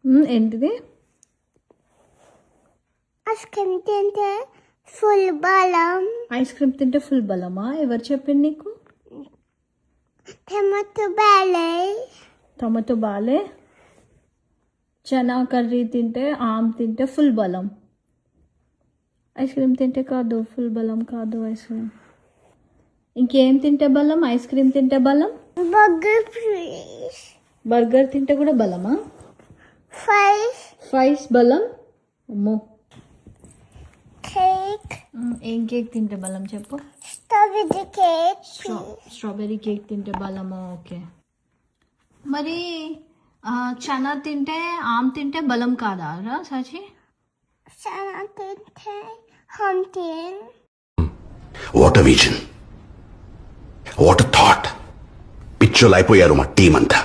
ఏంటిది? Ice cream తింటే full బలం. ఐస్ క్రీమ్ తింటే ఫుల్ బలమా? ఎవరు చెప్పింది నీకు? టమాటో బాలే. చనా కర్రీ తింటే, ఆమ్ తింటే ఫుల్ బలం. ఐస్ క్రీమ్ తింటే కాదు, ఫుల్ బలం కాదు ఐస్ క్రీమ్. ఇంకేం తింటే బలం? ఐస్ క్రీమ్ తింటే బలం. బర్గర్ తింటే కూడా బలమా? ఫ్రైస్ బలం. అమ్మో. కేక్. ఏం కేక్ తింటే బలం చెప్పు? Strawberry cake. స్ట్రాబెర్రీ కేక్ తింటే బలమా? ఓకే. మరి చనా తింటే, ఆమ్ తింటే బలం కాదా రా సాచి? చనా తింటే hunting. What a vision, what a thought. పిచ్చోలు అయిపోయారు మా టీం అంతా.